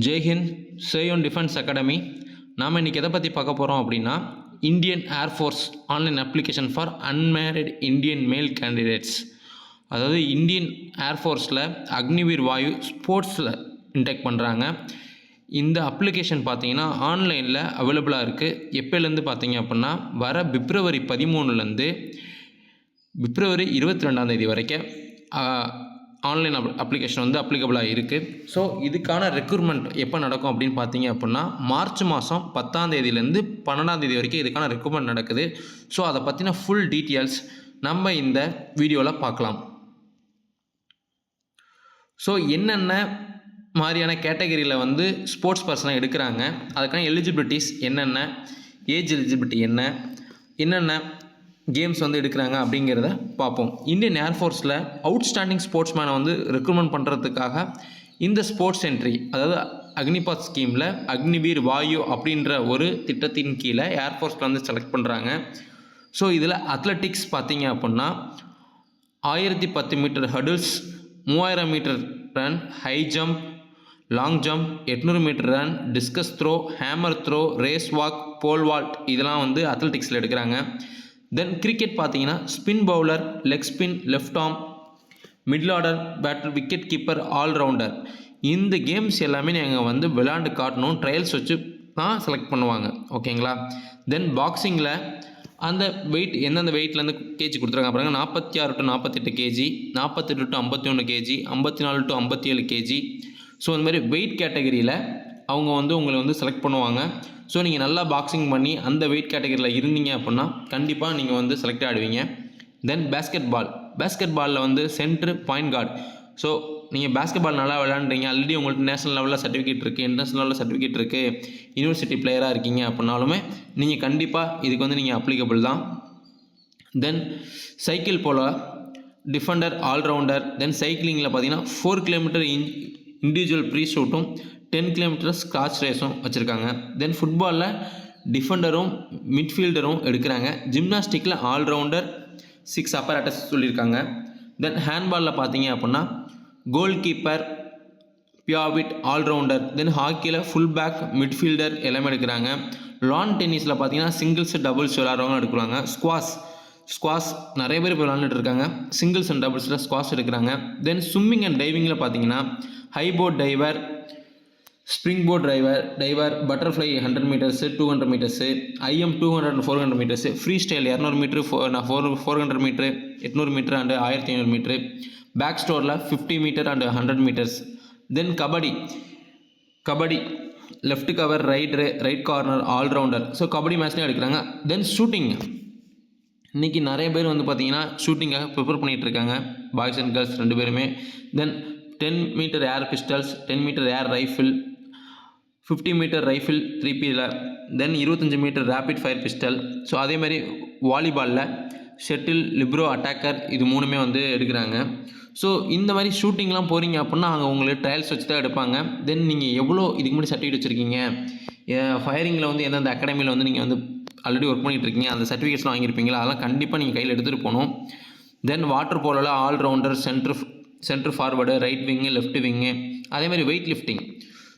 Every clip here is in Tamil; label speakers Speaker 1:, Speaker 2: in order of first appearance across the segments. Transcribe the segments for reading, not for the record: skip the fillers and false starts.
Speaker 1: ஜெய்ஹிந்த் சேயோன் டிஃபென்ஸ் அகாடமி. நாம் இன்றைக்கி எதை பற்றி பார்க்க போகிறோம் அப்படின்னா, Indian air force online application for unmarried Indian மேல் கேண்டிடேட்ஸ். அதாவது இந்தியன் ஏர்ஃபோர்ஸில் அக்னிவீர் வாயு ஸ்போர்ட்ஸில் இன்டேக் பண்ணுறாங்க. இந்த அப்ளிகேஷன் பார்த்தீங்கன்னா ஆன்லைனில் அவைலபிளாக இருக்குது. எப்போலேருந்து பார்த்தீங்க அப்படின்னா, வர பிப்ரவரி 13லேருந்து பிப்ரவரி 22 வரைக்கும் ஆன்லைன் அப்ளிகேஷன் வந்து அப்ளிகபிளாக இருக்குது. ஸோ இதுக்கான ரெக்ரூட்மெண்ட் எப்போ நடக்கும் அப்படின்னு பார்த்தீங்க அப்படின்னா, மார்ச் மாதம் 10 12 வரைக்கும் இதுக்கான ரெக்ரூட்மெண்ட் நடக்குது. ஸோ அதை பற்றின ஃபுல் டீட்டெயில்ஸ் நம்ம இந்த வீடியோவில் பார்க்கலாம். ஸோ என்னென்ன மாதிரியான கேட்டகரியில் வந்து ஸ்போர்ட்ஸ் பர்சனை எடுக்கிறாங்க, அதுக்கான எலிஜிபிலிட்டிஸ் என்னென்ன, ஏஜ் எலிஜிபிலிட்டி என்னென்ன கேம்ஸ் வந்து எடுக்கிறாங்க அப்படிங்கிறத பார்ப்போம். இந்தியன் ஏர்ஃபோர்ஸில் அவுட்ஸ்டாண்டிங் ஸ்போர்ட்ஸ்மேனை வந்து ரெக்ரூட்மெண்ட் பண்ணுறதுக்காக இந்த ஸ்போர்ட்ஸ் என்ட்ரி, அதாவது அக்னிபாத் ஸ்கீமில் அக்னிவீர் வாயு அப்படின்ற ஒரு திட்டத்தின் கீழே ஏர்ஃபோர்ஸில் வந்து செலக்ட் பண்ணுறாங்க. ஸோ இதில் அத்லட்டிக்ஸ் பார்த்தீங்க அப்படின்னா 1010 meter hurdles, 3000 meter run, high jump, long jump, 800 meter run, discus throw, hammer throw, race walk, pole vault இதெல்லாம் வந்து அத்லட்டிக்ஸில் எடுக்கிறாங்க. தென் கிரிக்கெட் பார்த்தீங்கன்னா spin bowler, leg spin, left arm, middle order batter, wicket keeper, all rounder. இந்த கேம்ஸ் எல்லாமே நீங்கள் வந்து விளையாண்டு காட்டணும். ட்ரையல்ஸ் வச்சு தான் செலக்ட் பண்ணுவாங்க. ஓகேங்களா? தென் பாக்ஸிங்கில் அந்த வெயிட் எந்தெந்த வெயிட்லேருந்து கேஜி கொடுத்துருக்காங்க பாருங்க. 46 to 48 KG, 48 to 51 KG, 54 to 57 KG. So இந்த மாதிரி வெயிட் கேட்டகரியில் அவங்க வந்து உங்களை வந்து செலக்ட் பண்ணுவாங்க. ஸோ நீங்கள் நல்லா பாக்ஸிங் பண்ணி அந்த வெயிட் கேட்டகரியில் இருந்தீங்க அப்படின்னா கண்டிப்பாக நீங்கள் வந்து செலக்ட் ஆகிடுவீங்க. தென் பேஸ்கெட் பாலில் வந்து சென்ட்ரு, பாயிண்ட் கார்டு. ஸோ நீங்கள் பேஸ்கெட் பால் நல்லா விளையாண்டுறீங்க, ஆல்ரெடி உங்களுக்கு நேஷனல் லெவலில் சர்டிஃபிகேட் இருக்குது, இன்டர்நேஷனல் லெவலில் சர்டிஃபிகேட் இருக்குது, யூனிவர்சிட்டி பிளேயராக இருக்கீங்க அப்படின்னாலுமே நீங்கள் கண்டிப்பாக இதுக்கு வந்து நீங்கள் அப்ளிகபிள் தான். Then cycle polo defender, allrounder. Then சைக்கிளிங்கில் பார்த்தீங்கன்னா 4 கிலோமீட்டர் இண்டிவிஜுவல் ப்ரீ ஷூட்டும் 10 கிலோமீட்டர் ஸ்காட்ச் ரேஸும் வச்சுருக்காங்க. தென் ஃபுட்பாலில் டிஃபெண்டரும் மிட்ஃபீல்டரும் எடுக்கிறாங்க. ஜிம்னாஸ்டிக்கில் ஆல்ரவுண்டர், 6 அப்பராட்டஸ் சொல்லியிருக்காங்க. தென் ஹேண்ட்பாலில் பார்த்தீங்க அப்படின்னா கோல் கீப்பர், பியாவிட், ஆல்ரவுண்டர். தென் ஹாக்கியில் ஃபுல் பேக், மிட்ஃபீல்டர் எல்லாமே எடுக்கிறாங்க. லான் டென்னிஸில் பார்த்தீங்கன்னா சிங்கிள்ஸ், டபுள்ஸ் விளாட்றவங்க எடுக்கிறாங்க. ஸ்குவாஷ் நிறைய பேர் இப்போ விளாண்டுட்டு இருக்காங்க. சிங்கிள்ஸ் அண்ட் டபுள்ஸில் ஸ்குவாஷ் எடுக்கிறாங்க. தென் ஸ்விம்மிங் அண்ட் டைவிங்கில் பார்த்தீங்கன்னா high board diver, spring board diver, butterfly 100 metres, 200 metres, IM 200 and 400 metres, free style 200 metre, 400 metre, 800 metre and 1500 metre, பேக் ஸ்டோரில் 50 metre and 100 metres. Then kabaddi left cover, right corner, allrounder. So kabaddi மேட்ச்லேயும் எடுக்கிறாங்க. தென் ஷூட்டிங், இன்றைக்கி நிறைய பேர் வந்து பார்த்திங்கன்னா ஷூட்டிங்காக ப்ரிப்பேர் பண்ணிகிட்டு இருக்காங்க, பாய்ஸ் அண்ட் கேர்ள்ஸ் 2 பேருமே. Then 10 metre air pistols, 10 metre air rifle, 50 metre rifle 3 பீலர். Then 25 metre rapid fire pistol. So அதேமாதிரி வாலிபாலில் ஷட்டில், லிப்ரோ, அட்டாக்கர் இது 3மே வந்து எடுக்கிறாங்க. ஸோ இந்த மாதிரி ஷூட்டிங்லாம் போகிறீங்க அப்படின்னா அங்கே உங்களுக்கு ட்ரையல்ஸ் வச்சு தான் எடுப்பாங்க. தென் நீங்கள் எவ்வளோ இதுக்கு முன்னாடி சர்டிஃபிகேட் வச்சுருக்கீங்க, ஃபயரிங்கில் வந்து எந்தெந்த அகாடமியில் வந்து நீங்கள் வந்து ஆல்ரெடி ஒர்க் பண்ணிகிட்டு இருக்கீங்க, அந்த சர்டிஃபிகேட்ஸ்லாம் வாங்கியிருப்பீங்களா, அதெல்லாம் கண்டிப்பாக நீங்கள் கையில் எடுத்துகிட்டு போகணும். தென் வாட்டர் போலோவில் allrounder, centre forward, right wing, left wing. அதேமாதிரி வெயிட் லிஃப்டிங்.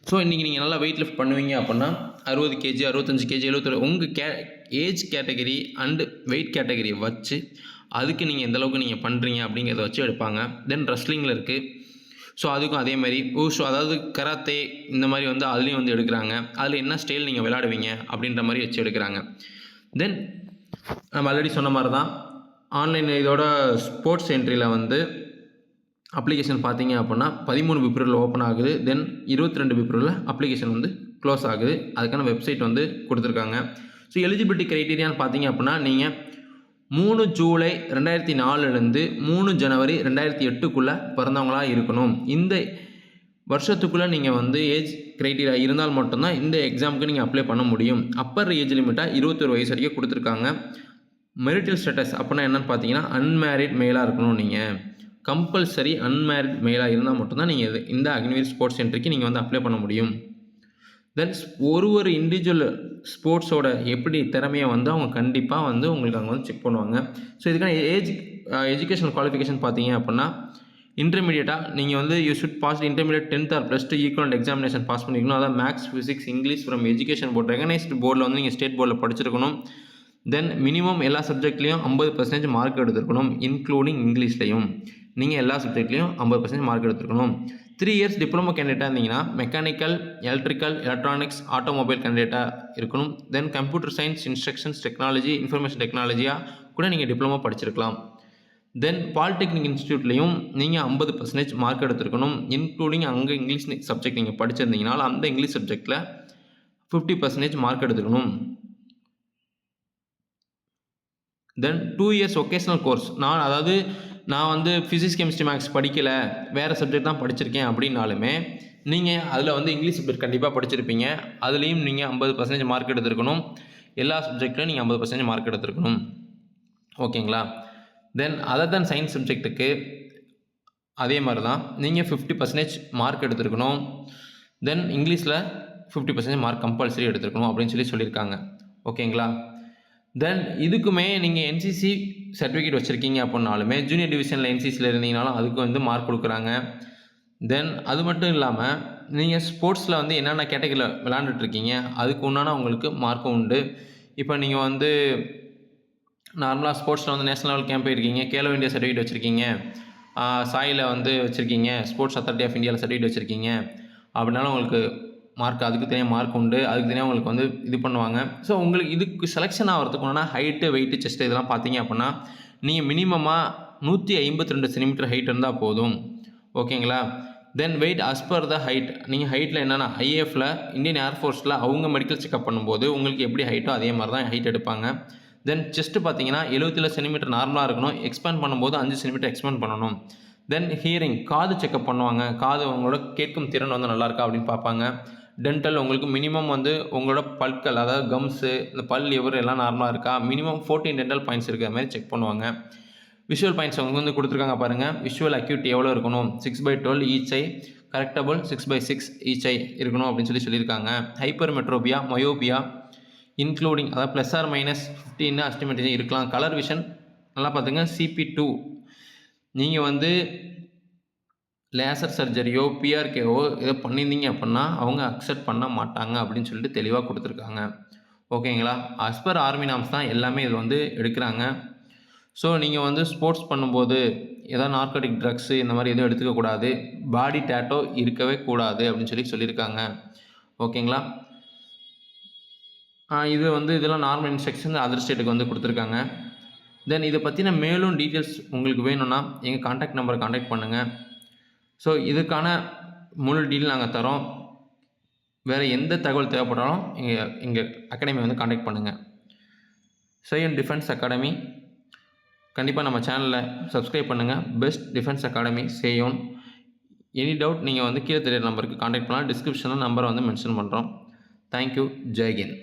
Speaker 1: ஸோ இன்றைக்கி நீங்கள் நல்லா வெயிட் லிஃப்ட் பண்ணுவீங்க அப்படின்னா 60 கேஜி, 65 கேஜி, 71 உங்கள் ஏஜ் கேட்டகரி அண்டு வெயிட் கேட்டகரியை வச்சு அதுக்கு நீங்கள் எந்தளவுக்கு நீங்கள் பண்ணுறீங்க அப்படிங்கிறத வச்சு எடுப்பாங்க. தென் ரெஸ்லிங்கில் இருக்குது. ஸோ அதுக்கும் அதேமாதிரி ஸோ அதாவது கராத்தே இந்த மாதிரி வந்து அதுலேயும் வந்து எடுக்கிறாங்க. அதில் என்ன ஸ்டைல் நீங்கள் விளையாடுவீங்க அப்படின்ற மாதிரி வச்சு எடுக்கிறாங்க. தென் நம்ம ஆல்ரெடி சொன்ன மாதிரி தான் ஆன்லைன் இதோட ஸ்போர்ட்ஸ் என்ட்ரியில் வந்து அப்ளிகேஷன் பார்த்தீங்க அப்படின்னா 13 பிப்ரவரியில் ஓப்பன் ஆகுது. தென் 22 பிப்ரவரியில் அப்ளிகேஷன் வந்து க்ளோஸ் ஆகுது. அதுக்கான வெப்சைட் வந்து கொடுத்துருக்காங்க. ஸோ எலிஜிபிலிட்டி க்ரைட்டீரியான்னு பார்த்தீங்க அப்படின்னா நீங்கள் 3 ஜூலை 2004 3 ஜனவரி 2008 பிறந்தவங்களாக இருக்கணும். இந்த வருஷத்துக்குள்ளே நீங்கள் வந்து ஏஜ் க்ரைட்டீரியா இருந்தால் மட்டும்தான் இந்த எக்ஸாமுக்கு நீங்கள் அப்ளை பண்ண முடியும். அப்பர் ஏஜ் லிமிட்டாக 21 வயசு வரைக்கும் கொடுத்துருக்காங்க. மெரிட்டல் ஸ்டேட்டஸ் அப்படின்னா என்னென்னு பார்த்தீங்கன்னா அன்மேரிட் மேலாக இருக்கணும். நீங்கள் கம்பல்சரி அன்மேரிட் மேலாக இருந்தால் மட்டும்தான் நீங்கள் இந்த அக்னிவீர் ஸ்போர்ட்ஸ் சென்டருக்கு நீங்கள் வந்து அப்ளை பண்ண முடியும். தென் ஒரு இண்டிவிஜுவல் ஸ்போர்ட்ஸோட எப்படி திறமையை வந்து அவங்க கண்டிப்பாக வந்து உங்களுக்கு அங்கே வந்து செக் பண்ணுவாங்க. ஸோ இதுக்கான எஜுகேஷனல் குவாலிஃபிகேஷன் பார்த்தீங்க அப்படின்னா இன்டர்மீடியட்டாக நீங்கள் வந்து you should pass intermediate 10th or +2 equivalent examination pass பண்ணிக்கணும். அதாவது maths, physics, English from education board recognised போர்டில் வந்து நீங்கள் ஸ்டேட் போர்டில் படிச்சிருக்கணும். தென் மினிமம் எல்லா சப்ஜெக்ட்லேயும் 50% மார்க் எடுத்துருக்கணும், இன்க்ளூடிங் இங்கிலீஷ்லையும். நீங்கள் எல்லா சப்ஜெக்ட்லேயும் 50% மார்க் எடுத்துருக்கணும். 3 இயர்ஸ் டிப்ளமோ கேண்டிடேட்டாக இருந்தீங்கன்னா மெக்கானிக்கல், எலக்ட்ரிக்கல், எலக்ட்ரானிக்ஸ், ஆட்டோமொபைல் கேண்டிடேட்டாக இருக்கணும். Then computer science, instructions technology, information டெக்னாலஜியாக கூட நீங்கள் டிப்ளமோ படிச்சிருக்கலாம். தென் பாலிடெக்னிக் இன்ஸ்டியூட்லேயும் நீங்கள் 50% மார்க் எடுத்துருக்கணும், இன்க்ளூடிங் அங்கே இங்கிலீஷ் சப்ஜெக்ட் நீங்கள் படிச்சிருந்தீங்கனால அந்த இங்கிலீஷ் சப்ஜெக்டில் 50% மார்க் எடுத்துக்கணும். Then 2 years vocational course. நான் வந்து ஃபிசிக்ஸ், கெமிஸ்ட்ரி, மேக்ஸ் படிக்கலை, வேறு சப்ஜெக்ட் தான் படிச்சிருக்கேன் அப்படின்னாலுமே நீங்கள் அதில் வந்து இங்கிலீஷ் சப்ஜெக்ட் கண்டிப்பாக படிச்சிருப்பீங்க. அதுலேயும் நீங்கள் 50% மார்க் எடுத்துருக்கணும். எல்லா சப்ஜெக்ட்லையும் நீங்கள் 50% மார்க் எடுத்துருக்கணும். ஓகேங்களா? தென் அதர் தென் சயின்ஸ் சப்ஜெக்ட்டுக்கு அதே மாதிரி தான் நீங்கள் 50% மார்க் எடுத்துருக்கணும். தென் இங்கிலீஷில் 50% மார்க் கம்பல்சரி எடுத்துருக்கணும் அப்படின்னு சொல்லியிருக்காங்க. ஓகேங்களா? தென் இதுக்குமே நீங்கள் என்சிசி சர்டிஃபிகேட் வச்சுருக்கீங்க அப்படின்னாலுமே ஜூனியர் டிவிஷனில் என்சிசியில் இருந்தீங்கனாலும் அதுக்கு வந்து மார்க் கொடுக்குறாங்க. தென் அது மட்டும் இல்லாமல் நீங்கள் ஸ்போர்ட்ஸில் வந்து என்னென்ன கேட்டகரியில் விளாண்டுட்ருக்கீங்க அதுக்கு உண்டான உங்களுக்கு மார்க்கும் உண்டு. இப்போ நீங்கள் வந்து நார்மலாக ஸ்போர்ட்ஸில் வந்து நேஷனல் லெவல் கேம்ப் போயிருக்கீங்க, கேலோ இந்தியா சர்டிஃபிகேட் வச்சுருக்கீங்க, சாயில் வந்து வச்சுருக்கீங்க, ஸ்போர்ட்ஸ் அத்தாரிட்டி ஆஃப் இந்தியாவில் சர்டிஃபிகேட் வச்சுருக்கீங்க அப்படின்னாலும் உங்களுக்கு மார்க் அதுக்கு தனியாக மார்க் உண்டு. அதுக்கு தனியாக உங்களுக்கு வந்து இது பண்ணுவாங்க. ஸோ உங்களுக்கு இதுக்கு செலெக்ஷன் ஆகிறதுக்கு ஒன்றா ஹைட்டு, வெயிட்டு, செஸ்ட்டு இதெல்லாம் பார்த்தீங்க அப்படின்னா நீங்கள் மினிமமாக 152 சென்டிமீட்டர் ஹைட் இருந்தால் போதும். ஓகேங்களா? Then weight as per the height. நீங்கள் ஹைட்டில் என்னென்னா ஐஏஎஃப்பில் இந்தியன் ஏர்ஃபோர்ஸில் அவங்க மெடிக்கல் செக்அப் பண்ணும்போது உங்களுக்கு எப்படி ஹைட்டோ அதே மாதிரி தான் ஹைட் எடுப்பாங்க. தென் செஸ்ட்டு பார்த்தீங்கன்னா 77 சென்டிமீட்டர் நார்மலாக இருக்கணும். எக்ஸ்பேண்ட் பண்ணும்போது 5 சென்டிமீட்டர் எக்ஸ்பேண்ட் பண்ணணும். தென் ஹியரிங் காது செக்அப் பண்ணுவாங்க. காது உங்களோட கேட்கும் திறன் வந்து நல்லா இருக்கா அப்படின்னு பார்ப்பாங்க. டென்டல் உங்களுக்கு மினிமம் வந்து உங்களோட பற்கள் அதாவது கம்ஸு இந்த பல் எவர் எல்லாம் நார்மலாக இருக்கா, மினிமம் 14 டென்டல் பாயிண்ட்ஸ் இருக்கிற மாதிரி செக் பண்ணுவாங்க. விஷுவல் பாயிண்ட்ஸ் அவங்க வந்து கொடுத்துருக்காங்க பாருங்கள். விஷுவல் அக்யூட்டி எவ்வளோ இருக்கணும், 6/12 ஈச் ஐ, கரெக்டபுள் 6/6 ஈச் ஐ இருக்கணும் அப்படின்னு சொல்லியிருக்காங்க. ஹைப்பர் மெட்ரோபியா, மயோபியா இன்க்ளூடிங் அதாவது +or-15 அஸ்டிமேட்டேஜ் இருக்கலாம். கலர் விஷன் நல்லா பார்த்துங்க. CP2 நீங்கள் வந்து லேசர் சர்ஜரியோ பிஆர்கேவோ இதை பண்ணியிருந்தீங்க அப்படின்னா அவங்க அக்செப்ட் பண்ண மாட்டாங்க அப்படின்னு சொல்லிட்டு தெளிவாக கொடுத்துருக்காங்க. ஓகேங்களா? அஸ் பர் ஆர்மி நாம்ஸ் தான் எல்லாமே இது வந்து எடுக்கிறாங்க. ஸோ நீங்கள் வந்து ஸ்போர்ட்ஸ் பண்ணும்போது ஏதாவது நார்கோட்டிக் ட்ரக்ஸு இந்த மாதிரி எதுவும் எடுத்துக்கக்கூடாது, பாடி டேட்டோ இருக்கவே கூடாது அப்படின்னு சொல்லியிருக்காங்க. ஓகேங்களா? இது வந்து இதெல்லாம் நார்மல் இன்ஸ்ட்ரக்ஷன் அதர் ஸ்டேட்டுக்கு வந்து கொடுத்துருக்காங்க. தென் இதை பற்றின மேலும் டீட்டெயில்ஸ் உங்களுக்கு வேணும்னா எங்கள் கான்டாக்ட் நம்பரை கான்டாக்ட் பண்ணுங்கள். ஸோ இதுக்கான முழு டீட்டெயில் நாங்கள் தரோம். வேறு எந்த தகவல் தேவைப்பட்டாலும் எங்கள் அகாடமி வந்து கான்டாக்ட் பண்ணுங்கள். சையன் டிஃபென்ஸ் அகாடமி கண்டிப்பாக நம்ம சேனலில் சப்ஸ்கிரைப் பண்ணுங்கள். Best defence academy Seyon. Any doubt நீங்கள் வந்து கீழே தெரியுற நம்பருக்கு கான்டாக்ட் பண்ணலாம். டிஸ்கிரிப்ஷனில் நம்பரை வந்து மென்ஷன் பண்ணுறோம். தேங்க்யூ. ஜெய் ஹிந்த்.